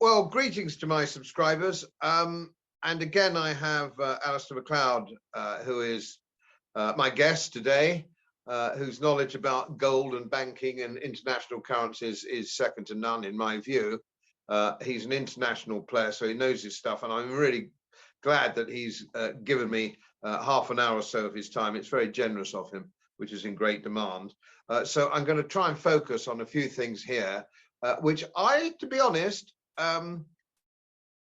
Well, greetings to my subscribers. And again, I have Alasdair Macleod, who is my guest today, whose knowledge about gold and banking and international currencies is second to none, in my view. He's an international player, so he knows his stuff, and I'm really glad that he's given me half an hour or so of his time. It's very generous of him, which is in great demand. So I'm going to try and focus on a few things here, which to be honest, I'm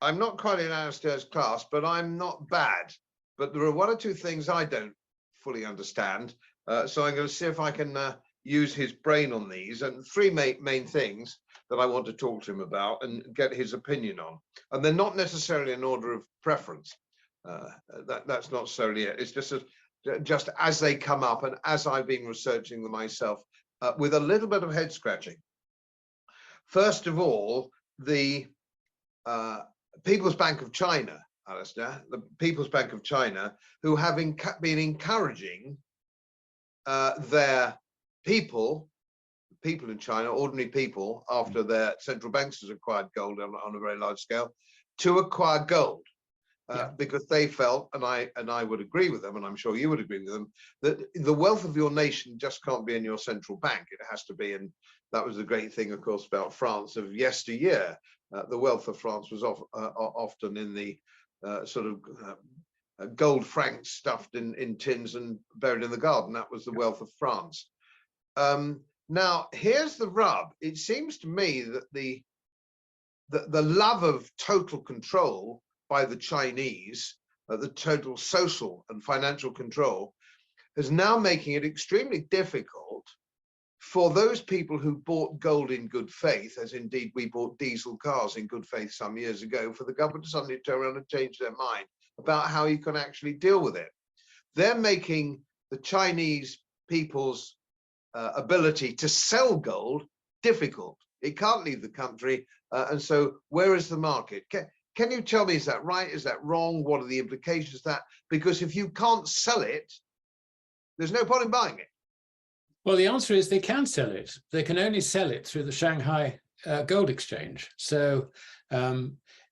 not quite in Alasdair's class, but I'm not bad. But there are one or two things I don't fully understand. So I'm going to see if I can use his brain on these, and three main things that I want to talk to him about and get his opinion on. And they're not necessarily in order of preference. That's not solely it. It's just as they come up and as I've been researching them myself, with a little bit of head scratching. First of all, the People's Bank of China, Alasdair, the People's Bank of China, who have been encouraging their people in China, ordinary people, after their central banks has acquired gold on a very large scale, to acquire gold. Because they felt, and I would agree with them, and I'm sure you would agree with them, that the wealth of your nation just can't be in your central bank. It has to be in, that was the great thing, of course, about France of yesteryear. The wealth of France was often in the sort of gold francs stuffed in tins and buried in the garden. That was the wealth of France. Now, here's the rub. It seems to me that the love of total control by the Chinese, the total social and financial control, is now making it extremely difficult for those people who bought gold in good faith, as indeed we bought diesel cars in good faith some years ago, for the government to suddenly turn around and change their mind about how you can actually deal with it. They're making the Chinese people's ability to sell gold difficult. It can't leave the country, and so where is the market? Can you tell me, is that right? Is that wrong? What are the implications of that? Because if you can't sell it, there's no point in buying it. Well, the answer is they can sell it. They can only sell it through the Shanghai Gold Exchange. So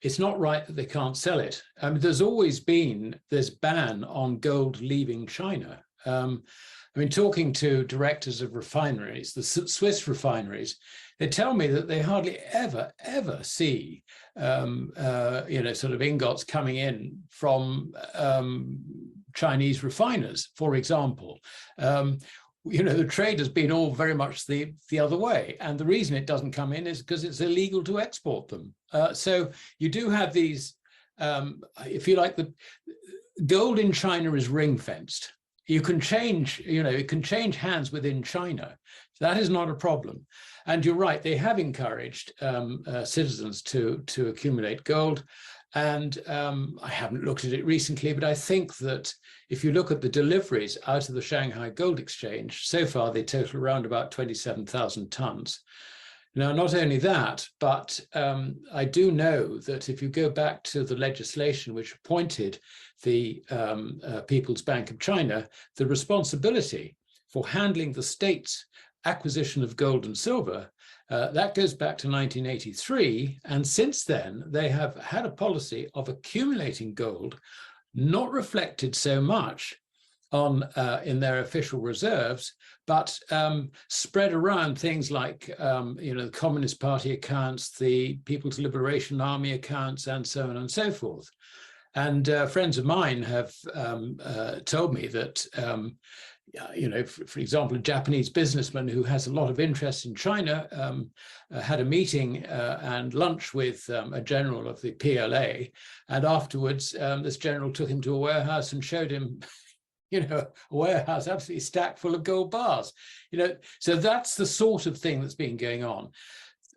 it's not right that they can't sell it. There's always been this ban on gold leaving China. I mean, talking to directors of refineries, the Swiss refineries, they tell me that they hardly ever see, sort of ingots coming in from Chinese refiners, for example. The trade has been all very much the other way. And the reason it doesn't come in is because it's illegal to export them. So you do have these, if you like, the gold in China is ring-fenced. You can change, it can change hands within China. That is not a problem. And you're right, they have encouraged citizens to accumulate gold. And I haven't looked at it recently, but I think that if you look at the deliveries out of the Shanghai Gold Exchange, so far they total around about 27,000 tons. Now, not only that, but I do know that if you go back to the legislation which appointed the People's Bank of China, the responsibility for handling the state's acquisition of gold and silver, that goes back to 1983. And since then, they have had a policy of accumulating gold, not reflected so much on in their official reserves, but spread around things like the Communist Party accounts, the People's Liberation Army accounts, and so on and so forth. And friends of mine have told me that for example, a Japanese businessman who has a lot of interest in China had a meeting and lunch with a general of the PLA, and afterwards this general took him to a warehouse and showed him a warehouse absolutely stacked full of gold bars. So that's the sort of thing that's been going on.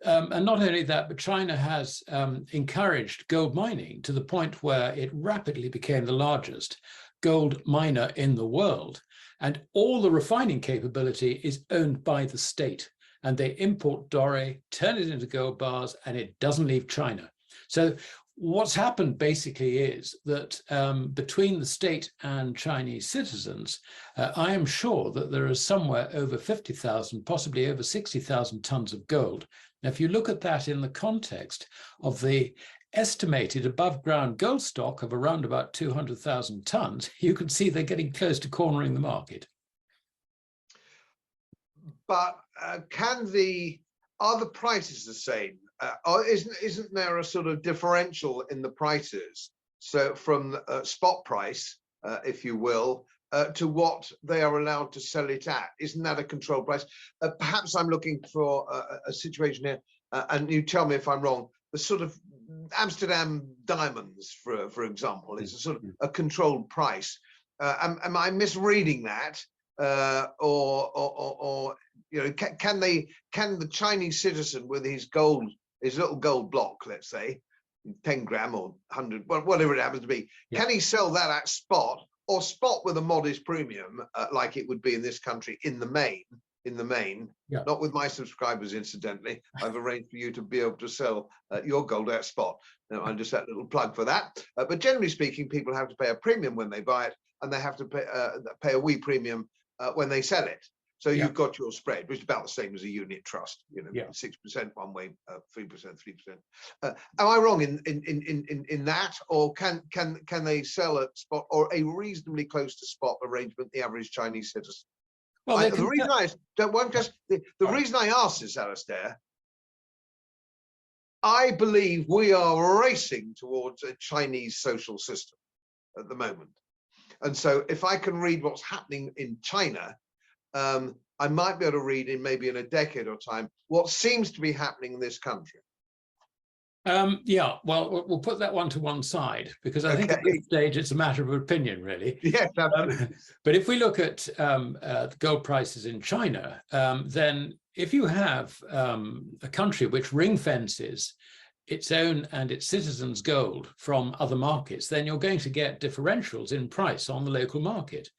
And not only that, but China has encouraged gold mining to the point where it rapidly became the largest gold miner in the world. And all the refining capability is owned by the state. And they import doré, turn it into gold bars, and it doesn't leave China. So what's happened basically is that between the state and Chinese citizens, I am sure that there is somewhere over 50,000, possibly over 60,000 tons of gold. Now, if you look at that in the context of the estimated above ground gold stock of around about 200,000 tons, you can see they're getting close to cornering the market. But are the prices the same? Or isn't there a sort of differential in the prices? So from spot price, if you will, to what they are allowed to sell it at? Isn't that a controlled price? Perhaps I'm looking for a situation here, and you tell me if I'm wrong. The sort of Amsterdam diamonds, for example, is a sort of a controlled price. Am I misreading that, or you know, can the Chinese citizen with his little gold block, let's say 10 gram or 100, whatever it happens to be, can he sell that at spot, or spot with a modest premium, like it would be in this country in the main? Not with my subscribers, incidentally. I've arranged for you to be able to sell your gold at spot. Now, I'll just add a little plug for that. But generally speaking, people have to pay a premium when they buy it, and they have to pay a wee premium when they sell it. So you've got your spread, which is about the same as a unit trust. You know, 6% one way, 3%, 3%. Am I wrong in that, or can they sell at spot or a reasonably close to spot arrangement? The average Chinese citizen. Well, the reason I ask this, Alasdair, I believe we are racing towards a Chinese social system at the moment. And so if I can read what's happening in China, I might be able to read maybe in a decade or time what seems to be happening in this country. Yeah, well, we'll put that one to one side, because I think at this stage it's a matter of opinion, really. Yes, absolutely. But if we look at the gold prices in China, then if you have a country which ring fences its own and its citizens' gold from other markets, then you're going to get differentials in price on the local market.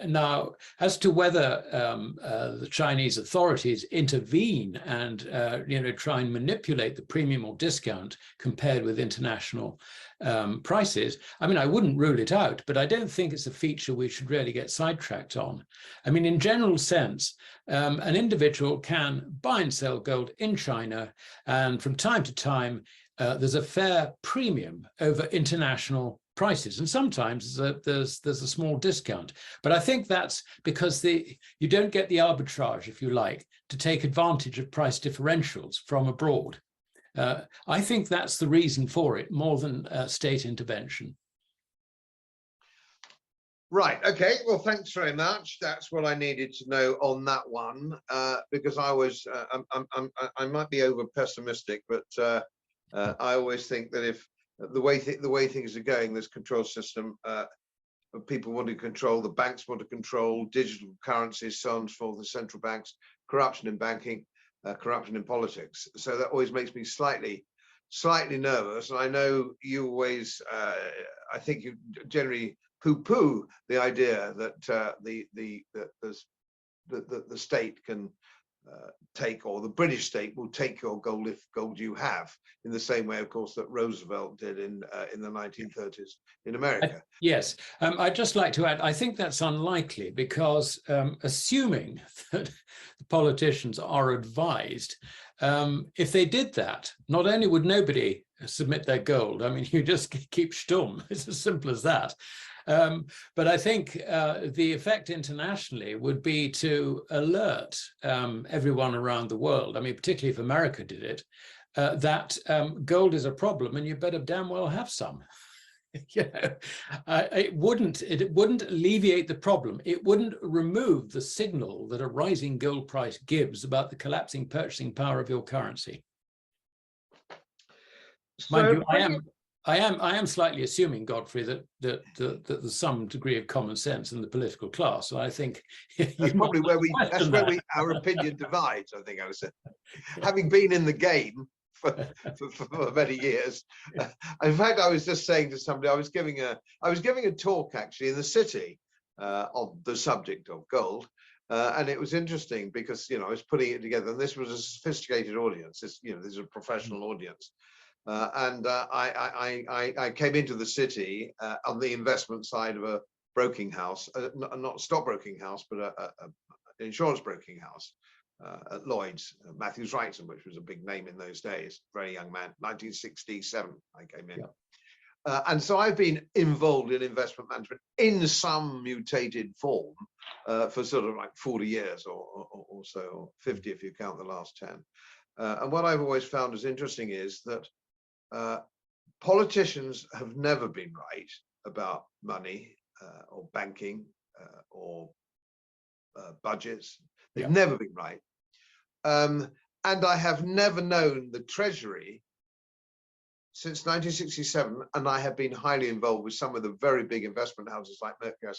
Now, as to whether the Chinese authorities intervene and try and manipulate the premium or discount compared with international prices, I mean, I wouldn't rule it out, but I don't think it's a feature we should really get sidetracked on. I mean, in general sense, an individual can buy and sell gold in China, and from time to time, there's a fair premium over international prices, and sometimes there's a small discount. But I think that's because you don't get the arbitrage, if you like, to take advantage of price differentials from abroad. I think that's the reason for it, more than state intervention. Right. Okay. Well, thanks very much. That's what I needed to know on that one, because I might be over pessimistic, but I always think that if the way things are going, this control system, people want to control, the banks want to control, digital currencies, so on and so forth, the central banks, corruption in banking, corruption in politics. So that always makes me slightly nervous. And I know you always, I think you generally poo-poo the idea that the state can take, or the British state will take your gold if gold you have, in the same way, of course, that Roosevelt did in the 1930s in America. Yes, I'd just like to add, I think that's unlikely, because assuming that the politicians are advised, if they did that, not only would nobody submit their gold, I mean, you just keep stum, it's as simple as that. But I think the effect internationally would be to alert everyone around the world, I mean, particularly if America did it, that gold is a problem and you better damn well have some. It wouldn't alleviate the problem. It wouldn't remove the signal that a rising gold price gives about the collapsing purchasing power of your currency. So, mind you, I am slightly assuming, Godfrey, that there's some degree of common sense in the political class. So I think that's probably where our opinion divides. I think I was saying, having been in the game for many years. In fact, I was just saying to somebody, I was giving a talk actually in the city on the subject of gold. And it was interesting because, I was putting it together, and this was a sophisticated audience. This is a professional audience. I came into the city on the investment side of a broking house, not a stockbroking house, but an insurance broking house at Lloyd's, Matthews Wrighton, which was a big name in those days. Very young man, 1967 I came in. Yeah. And so I've been involved in investment management in some mutated form for sort of like 40 years or so, or 50 if you count the last 10. And what I've always found is interesting is that politicians have never been right about money or banking or budgets. They've never been right. And I have never known the Treasury since 1967, and I have been highly involved with some of the very big investment houses like Mercury.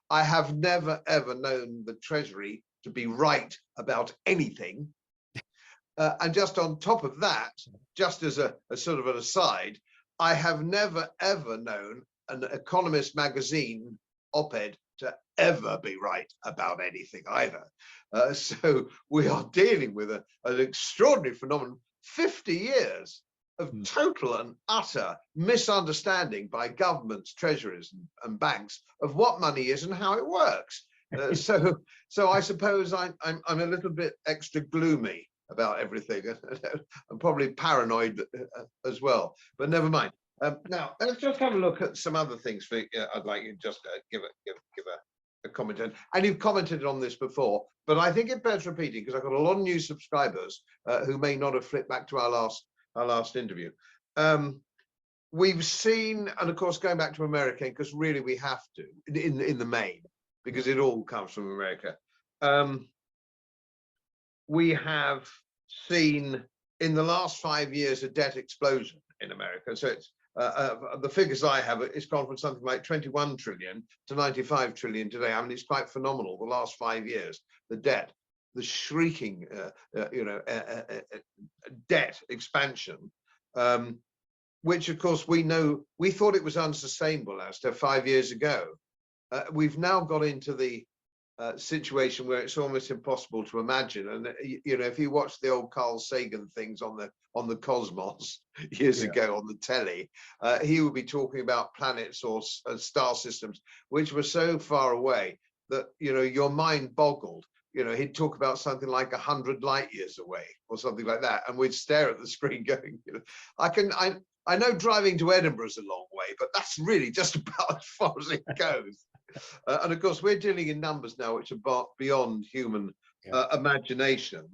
I have never, ever known the Treasury to be right about anything. And just on top of that, just as a sort of an aside, I have never, ever known an Economist magazine op-ed to ever be right about anything either. So we are dealing with an extraordinary phenomenon, 50 years of total and utter misunderstanding by governments, treasuries, and banks of what money is and how it works. So I suppose I'm a little bit extra gloomy about everything. I'm probably paranoid as well, but never mind. Now let's just have a look at some other things. I'd like you to just give a comment on, and you've commented on this before, but I think it bears repeating because I've got a lot of new subscribers who may not have flipped back to our last interview. We've seen, and of course going back to America, because really we have to in the main, because it all comes from America. We have seen in the last 5 years a debt explosion in America. So it's the figures I have, it's gone from something like 21 trillion to 95 trillion today. I mean, it's quite phenomenal. The last 5 years, the debt, the shrieking, debt expansion, which of course we know, we thought it was unsustainable as to 5 years ago. We've now got into the situation where it's almost impossible to imagine. And if you watch the old Carl Sagan things on the Cosmos years ago on the telly, he would be talking about planets or star systems which were so far away that your mind boggled. He'd talk about something like 100 light years away or something like that, and we'd stare at the screen going, I know driving to Edinburgh is a long way, but that's really just about as far as it goes. And of course, we're dealing in numbers now which are beyond human imagination.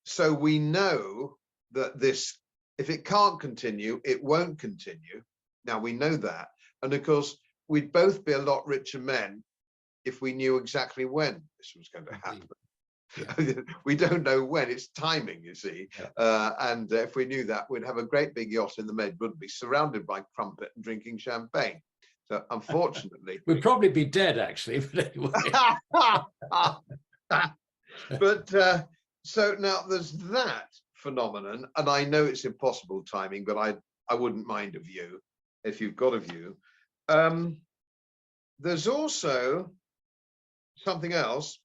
So we know that this, if it can't continue, it won't continue. Now we know that. And of course, we'd both be a lot richer men if we knew exactly when this was going to happen. Yeah. We don't know when, it's timing, you see. And if we knew that, we'd have a great big yacht in the Med, wouldn't be surrounded by crumpet and drinking champagne. So unfortunately, we'd probably be dead, actually. But anyway. So now there's that phenomenon, and I know it's impossible timing, but I wouldn't mind a view if you've got a view. There's also something else.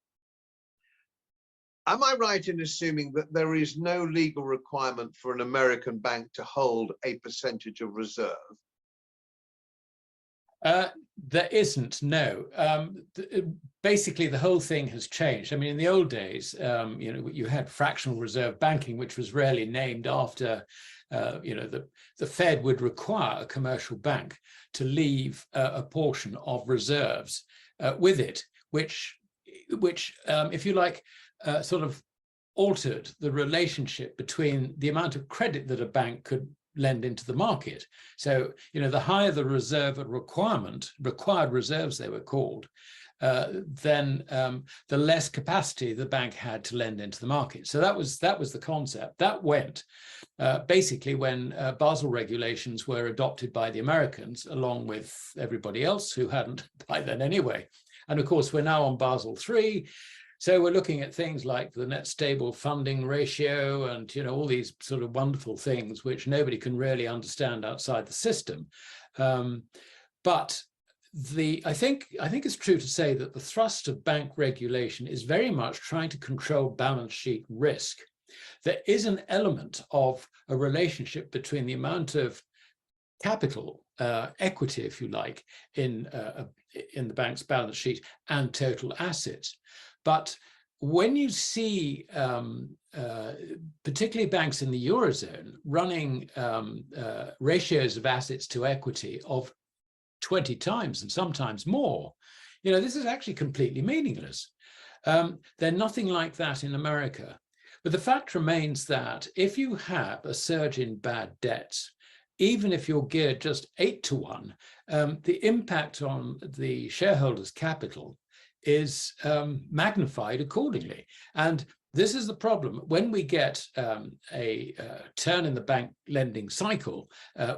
Am I right in assuming that there is no legal requirement for an American bank to hold a percentage of reserve? There isn't, no. Basically, the whole thing has changed. I mean, in the old days, you had fractional reserve banking, which was rarely named after, the Fed would require a commercial bank to leave a portion of reserves with it, which, if you like, sort of altered the relationship between the amount of credit that a bank could lend into the market. So, the higher the reserve required reserves they were called, then the less capacity the bank had to lend into the market. So that was the concept. That went basically when Basel regulations were adopted by the Americans, along with everybody else who hadn't by then anyway. And of course, we're now on Basel III. So we're looking at things like the net stable funding ratio and, all these sort of wonderful things which nobody can really understand outside the system. But I think it's true to say that the thrust of bank regulation is very much trying to control balance sheet risk. there is an element of a relationship between the amount of capital, equity, if you like, in the bank's balance sheet and total assets. But when you see particularly banks in the Eurozone running ratios of assets to equity of 20 times and sometimes more, this is actually completely meaningless. They're nothing like that in America. But the fact remains that if you have a surge in bad debts, even if you're geared just 8 to 1, the impact on the shareholders' capital is magnified accordingly. And this is the problem. When we get a turn in the bank lending cycle,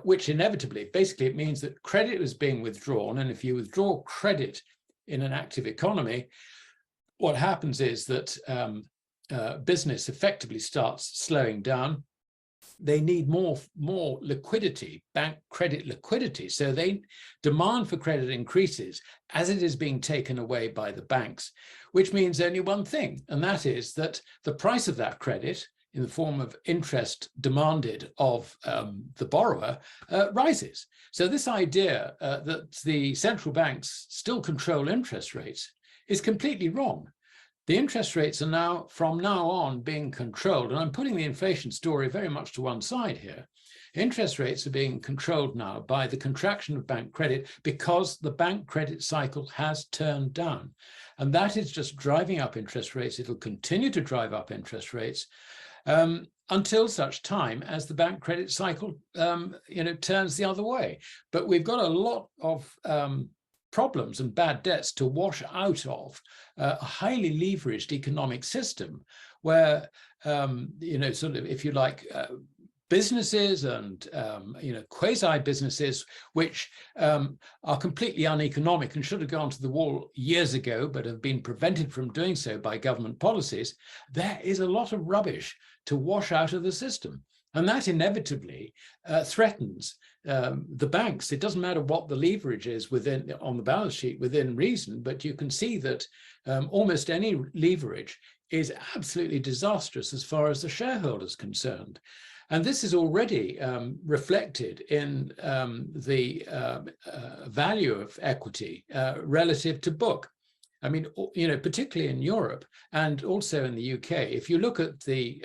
which inevitably, basically it means that credit is being withdrawn. And if you withdraw credit in an active economy, what happens is that business effectively starts slowing down. They need more liquidity, bank credit liquidity. So demand for credit increases as it is being taken away by the banks, which means only one thing, and that is that the price of that credit in the form of interest demanded of the borrower rises. So this idea that the central banks still control interest rates is completely wrong. The interest rates are now, from now on, being controlled, and I'm putting the inflation story very much to one side here. Interest rates are being controlled now by the contraction of bank credit because the bank credit cycle has turned down. And that is just driving up interest rates. It'll continue to drive up interest rates until such time as the bank credit cycle turns the other way. But we've got a lot of problems and bad debts to wash out of a highly leveraged economic system where, sort of, if you like, businesses and, quasi-businesses, which are completely uneconomic and should have gone to the wall years ago, but have been prevented from doing so by government policies, there is a lot of rubbish to wash out of the system. And that inevitably threatens the banks. It doesn't matter what the leverage is on the balance sheet within reason, but you can see that almost any leverage is absolutely disastrous as far as the shareholder is concerned. And this is already reflected in the value of equity relative to book. I mean, particularly in Europe and also in the UK, if you look at the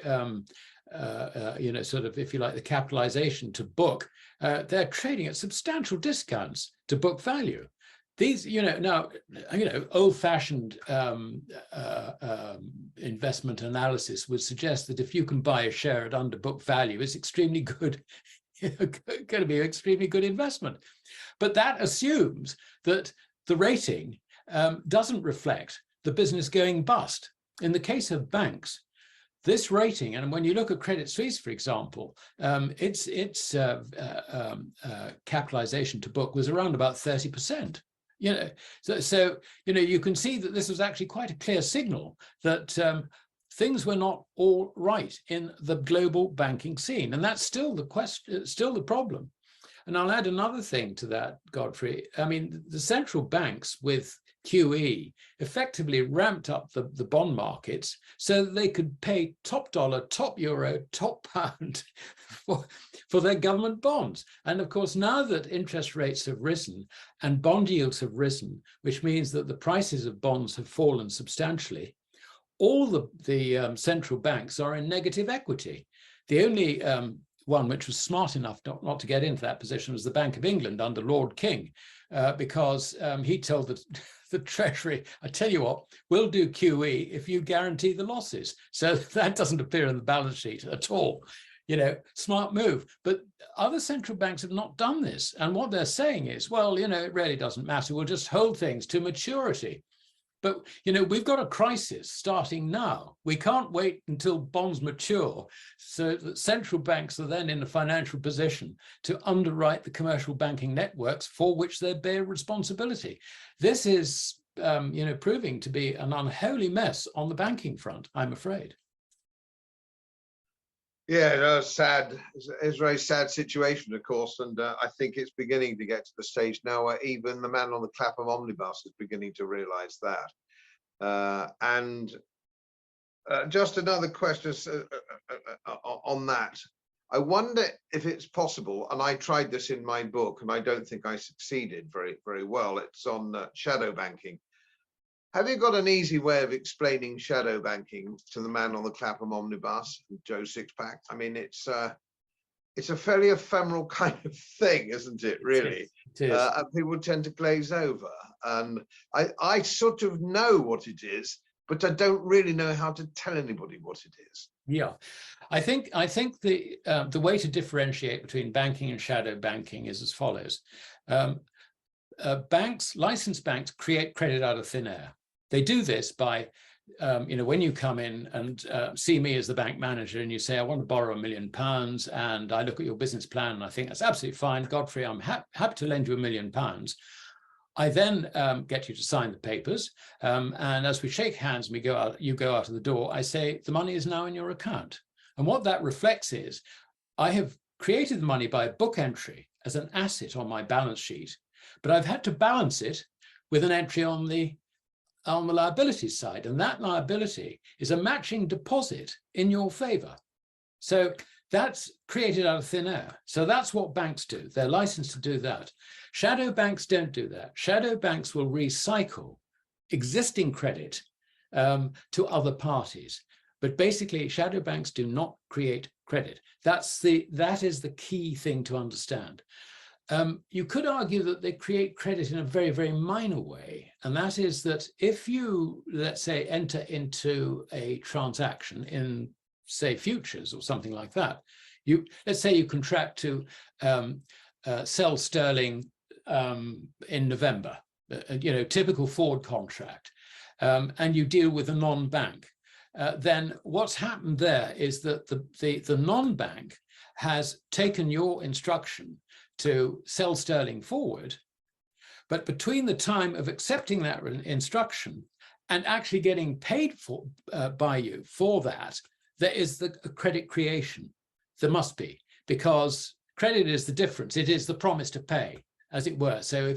sort of, if you like, the capitalization to book, they're trading at substantial discounts to book value. These, now, old-fashioned investment analysis would suggest that if you can buy a share at under book value, it's extremely good, going to be an extremely good investment. But that assumes that the rating doesn't reflect the business going bust. In the case of banks, this rating, and when you look at Credit Suisse, for example, its capitalization to book was around about 30%. So you can see that this was actually quite a clear signal that things were not all right in the global banking scene, and that's still the question, still the problem. And I'll add another thing to that, Godfrey. I mean, the central banks with QE effectively ramped up the bond markets so that they could pay top dollar, top euro, top pound for their government bonds. And of course, now that interest rates have risen and bond yields have risen, which means that the prices of bonds have fallen substantially, all the central banks are in negative equity. The only one which was smart enough not to get into that position was the Bank of England under Lord King, because he told the Treasury, I tell you what, we'll do QE if you guarantee the losses. So that doesn't appear in the balance sheet at all. Smart move. But other central banks have not done this. And what they're saying is, well, it really doesn't matter. We'll just hold things to maturity. But, we've got a crisis starting now. We can't wait until bonds mature so that central banks are then in a financial position to underwrite the commercial banking networks for which they bear responsibility. This is, proving to be an unholy mess on the banking front, I'm afraid. Yeah, no, sad. It's a very sad situation, of course, and I think it's beginning to get to the stage now where even the man on the Clapham omnibus is beginning to realise that. And just another question, on that. I wonder if it's possible, and I tried this in my book, and I don't think I succeeded very well. It's on shadow banking. Have you got an easy way of explaining shadow banking to the man on the Clapham omnibus, Joe Sixpack? I mean, it's a fairly ephemeral kind of thing, isn't it, really? It is. And people tend to glaze over. And I sort of know what it is, but I don't really know how to tell anybody what it is. Yeah, I think the way to differentiate between banking and shadow banking is as follows. Licensed banks create credit out of thin air. They do this by, when you come in and see me as the bank manager and you say, I want to borrow £1 million, and I look at your business plan and I think that's absolutely fine, Godfrey, I'm happy to lend you £1 million. I then get you to sign the papers, and as we shake hands and you go out of the door, I say the money is now in your account. And what that reflects is I have created the money by a book entry as an asset on my balance sheet, but I've had to balance it with an entry on the liabilities side, and that liability is a matching deposit in your favor. So that's created out of thin air. So that's what banks do. They're licensed to do that. Shadow banks don't do that. Shadow banks will recycle existing credit to other parties. But basically, shadow banks do not create credit. That is the key thing to understand. You could argue that they create credit in a very, very minor way. And that is that if you, let's say, enter into a transaction in, say, futures or something like that, let's say you contract to sell sterling in November, typical forward contract, and you deal with a non-bank, then what's happened there is that the non-bank has taken your instruction to sell sterling forward, but between the time of accepting that instruction and actually getting paid for by you for that, there is the credit creation. There must be, because credit is the difference. It is the promise to pay, as it were. So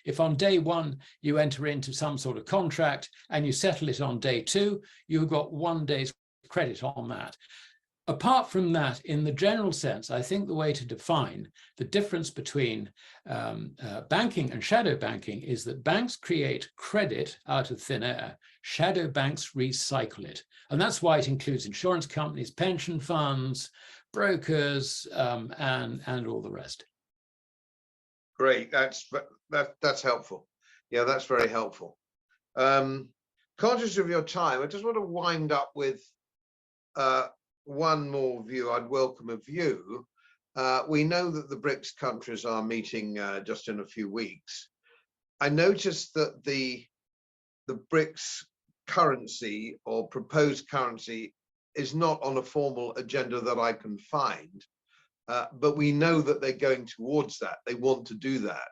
if on day one you enter into some sort of contract and you settle it on day two, you've got 1 day's credit on that. Apart from that, in the general sense, I think the way to define the difference between banking and shadow banking is that banks create credit out of thin air. Shadow banks recycle it. And that's why it includes insurance companies, pension funds, brokers, and all the rest. Great, that's helpful. Yeah, that's very helpful. Conscious of your time, I just want to wind up with one more view. I'd welcome a view. We know that the BRICS countries are meeting just in a few weeks. I noticed that the BRICS currency or proposed currency is not on a formal agenda that I can find, but we know that they're going towards that. They want to do that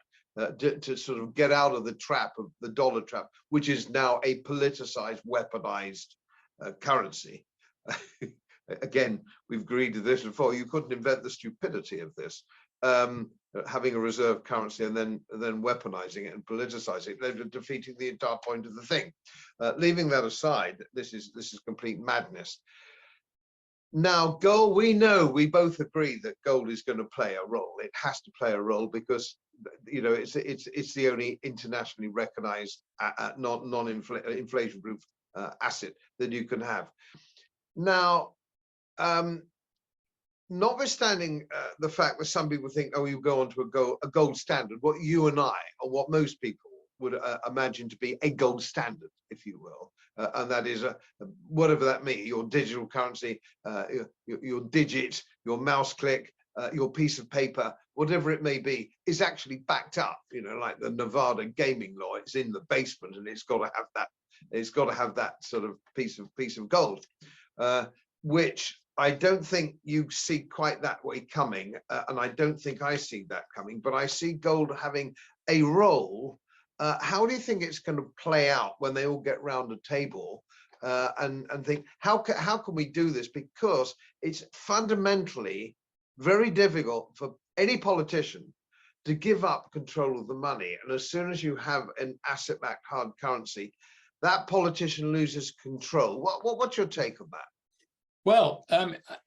to sort of get out of the trap of the dollar trap, which is now a politicized, weaponized currency. Again, we've agreed to this before. You couldn't invent the stupidity of this, having a reserve currency and then weaponizing it and politicizing it. They're defeating the entire point of the thing. Leaving that aside, this is complete madness. Now, gold, we both agree that gold is going to play a role. It has to play a role because it's the only internationally recognized non-inflation-proof asset that you can have. Now, notwithstanding the fact that some people think, oh, you go on to a gold standard, what you and I, or what most people would imagine to be a gold standard, if you will, and that is whatever that means, your digital currency, your digit, your mouse click, your piece of paper, whatever it may be, is actually backed up. Like the Nevada gaming law, it's in the basement, and it's got to have that. It's got to have that sort of piece of gold, which I don't think you see quite that way coming, and I don't think I see that coming, but I see gold having a role. How do you think it's going to play out when they all get round a table and think, how can we do this? Because it's fundamentally very difficult for any politician to give up control of the money. And as soon as you have an asset-backed hard currency, that politician loses control. What's your take on that? Well,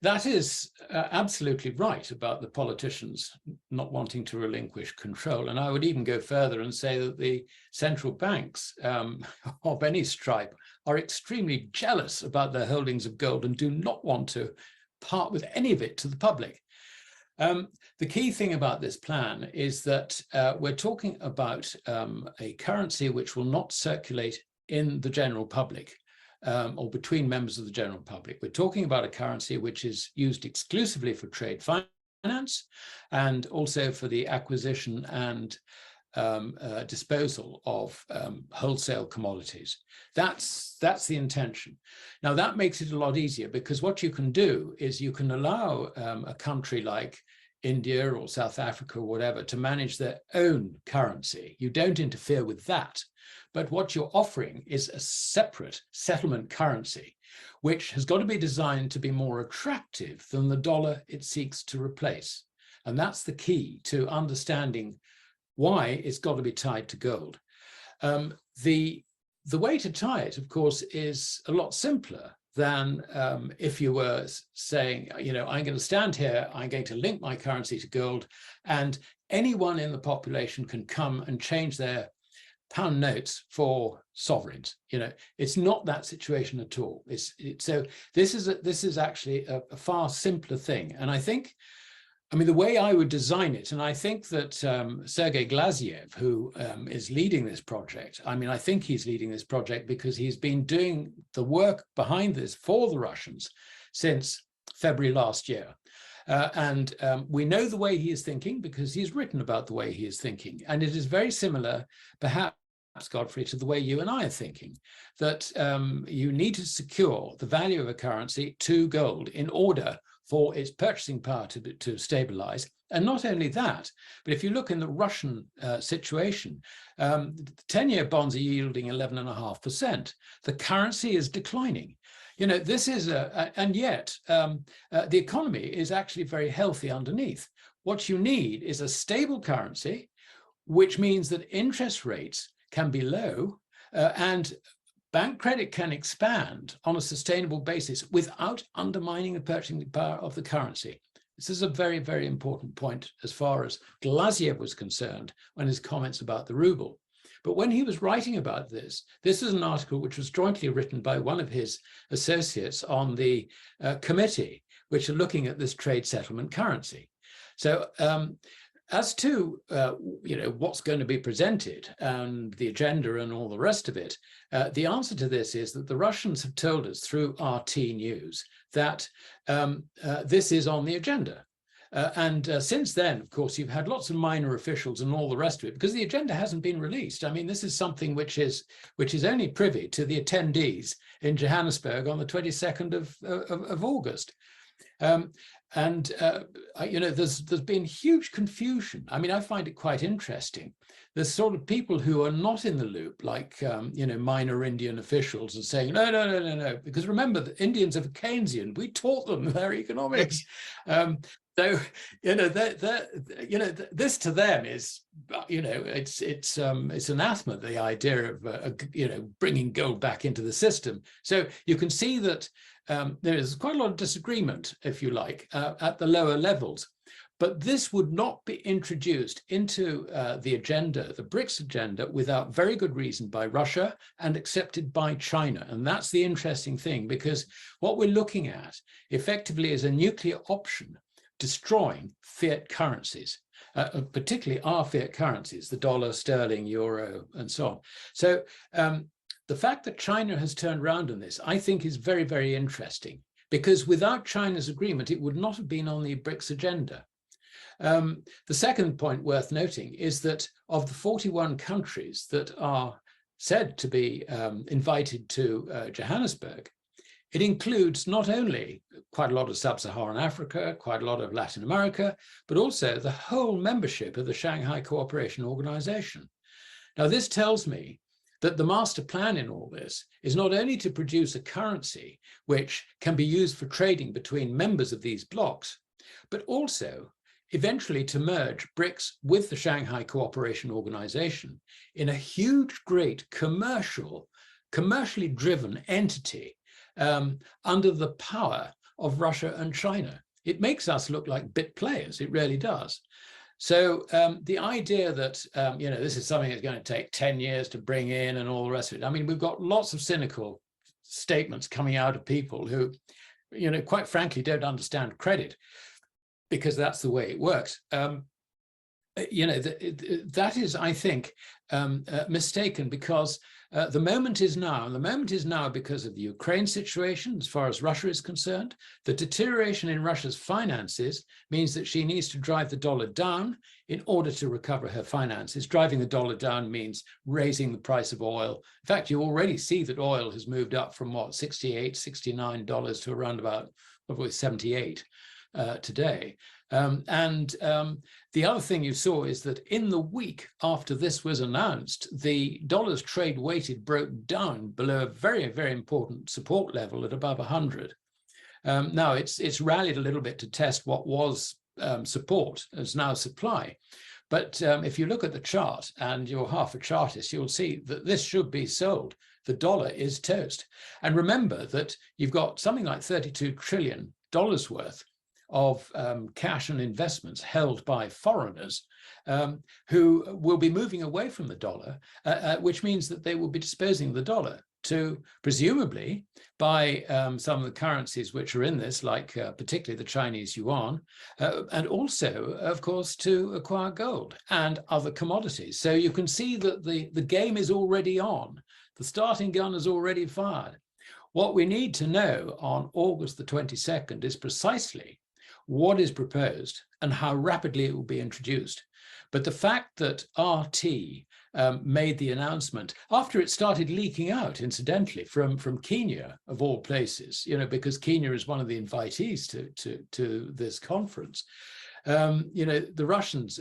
that is absolutely right about the politicians not wanting to relinquish control. And I would even go further and say that the central banks of any stripe are extremely jealous about their holdings of gold and do not want to part with any of it to the public. The key thing about this plan is that we're talking about a currency which will not circulate in the general public. Or between members of the general public. We're talking about a currency which is used exclusively for trade finance and also for the acquisition and disposal of wholesale commodities. That's the intention. Now that makes it a lot easier because what you can do is you can allow a country like India or South Africa or whatever to manage their own currency. You don't interfere with that. But what you're offering is a separate settlement currency, which has got to be designed to be more attractive than the dollar it seeks to replace. And that's the key to understanding why it's got to be tied to gold. The way to tie it, of course, is a lot simpler than if you were saying, you know, I'm going to stand here, I'm going to link my currency to gold, and anyone in the population can come and change their pound notes for sovereigns. You know, it's not that situation at all. So this is actually a far simpler thing. And I think, I mean, the way I would design it, and I think that Sergei Glaziev, who is leading this project, I mean, I think he's leading this project because he's been doing the work behind this for the Russians since February last year. And we know the way he is thinking because he's written about the way he is thinking. And it is very similar, perhaps, Godfrey, to the way you and I are thinking, that you need to secure the value of a currency to gold in order for its purchasing power to stabilize. And not only that, but if you look in the Russian situation, 10-year bonds are yielding 11.5%. The currency is declining. You know, this is and yet the economy is actually very healthy underneath. What you need is a stable currency, which means that interest rates can be low and bank credit can expand on a sustainable basis without undermining the purchasing power of the currency. This is a very, very important point as far as Glaziev was concerned when his comments about the ruble. But when he was writing about this is an article which was jointly written by one of his associates on the committee, which are looking at this trade settlement currency. So as to you know, what's going to be presented and the agenda and all the rest of it, the answer to this is that the Russians have told us through RT News that this is on the agenda. And since then, of course, you've had lots of minor officials and all the rest of it, because the agenda hasn't been released. I mean, this is something which is only privy to the attendees in Johannesburg on the 22nd of August. And you know, there's been huge confusion. I mean, I find it quite interesting. There's sort of people who are not in the loop, like you know, minor Indian officials, and saying no, because remember, the Indians are Keynesian. We taught them their economics. So you know, this to them is, you know, it's anathema, the idea of you know, bringing gold back into the system. So you can see that there is quite a lot of disagreement, if you like, at the lower levels. But this would not be introduced into the agenda, the BRICS agenda, without very good reason by Russia and accepted by China. And that's the interesting thing, because what we're looking at effectively is a nuclear option destroying fiat currencies, particularly our fiat currencies, the dollar, sterling, euro, and so on. So the fact that China has turned around on this, I think, is very, very interesting, because without China's agreement, it would not have been on the BRICS agenda. The second point worth noting is that of the 41 countries that are said to be invited to Johannesburg, it includes not only quite a lot of sub-Saharan Africa, quite a lot of Latin America, but also the whole membership of the Shanghai Cooperation Organization. Now, this tells me that the master plan in all this is not only to produce a currency which can be used for trading between members of these blocs, but also eventually to merge BRICS with the Shanghai Cooperation Organization in a huge, great commercially driven entity under the power of Russia and China. It makes us look like bit players. It really does. So the idea that, this is something that's going to take 10 years to bring in and all the rest of it. I mean, we've got lots of cynical statements coming out of people who, quite frankly, don't understand credit because that's the way it works. That is, I think, mistaken because the moment is now, and the moment is now because of the Ukraine situation, as far as Russia is concerned. The deterioration in Russia's finances means that she needs to drive the dollar down in order to recover her finances. Driving the dollar down means raising the price of oil. In fact, you already see that oil has moved up from what, $68, $69 to around about probably 78 today. The other thing you saw is that in the week after this was announced, the dollar's trade weighted broke down below a very, very important support level at above 100. Now it's rallied a little bit to test what was support as now supply. But if you look at the chart, and you're half a chartist, you'll see that this should be sold. The dollar is toast. And remember that you've got something like $32 trillion worth of cash and investments held by foreigners who will be moving away from the dollar, which means that they will be disposing the dollar to presumably buy some of the currencies which are in this, like particularly the Chinese yuan, and also, of course, to acquire gold and other commodities. So you can see that the game is already on. The starting gun is already fired. What we need to know on August the 22nd is precisely what is proposed and how rapidly it will be introduced. But the fact that RT made the announcement after it started leaking out, incidentally, from Kenya, of all places, because Kenya is one of the invitees to this conference. The Russians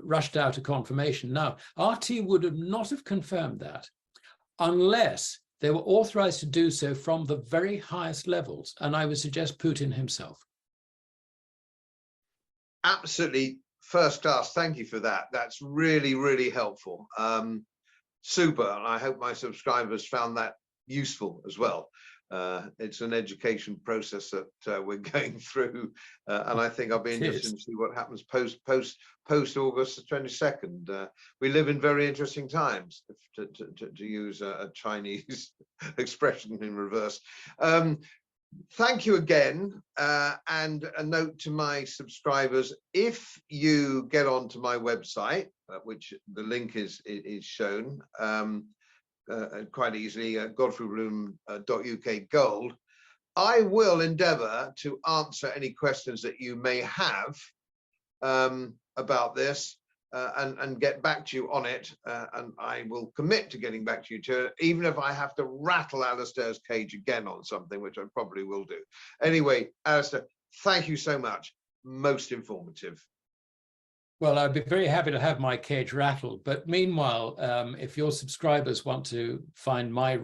rushed out a confirmation. Now, RT would have not have confirmed that unless they were authorized to do so from the very highest levels, and I would suggest Putin himself. Absolutely first class. Thank you for that. That's really, really helpful. Super. And I hope my subscribers found that useful as well. It's an education process that we're going through, and I think I'll be interested to see what happens post August the 22nd. We live in very interesting times, to use a Chinese expression in reverse. Thank you again, and a note to my subscribers: if you get onto my website, which the link is shown quite easily, godfreybloom.uk gold, I will endeavour to answer any questions that you may have about this, and get back to you on it, and I will commit to getting back to you too, even if I have to rattle Alasdair's cage again on something, which I probably will do. Anyway, Alasdair, thank you so much. Most informative. Well, I'd be very happy to have my cage rattled. But meanwhile, if your subscribers want to find my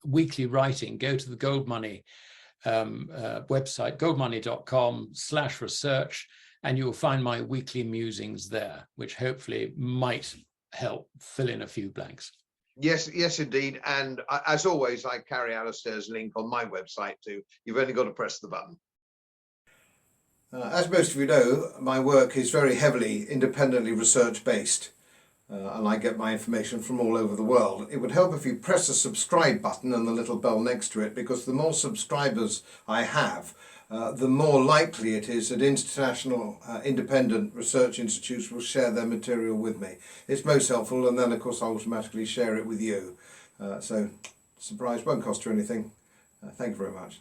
weekly writing, go to the Gold Money website, goldmoney.com/research, and you'll find my weekly musings there, which hopefully might help fill in a few blanks. Yes, indeed. And as always, I carry Alasdair's link on my website too. You've only got to press the button. As most of you know, my work is very heavily independently research based, and I get my information from all over the world. It would help if you press the subscribe button and the little bell next to it, because the more subscribers I have, the more likely it is that international independent research institutes will share their material with me. It's most helpful, and then of course I'll automatically share it with you. So surprise, won't cost you anything. Thank you very much.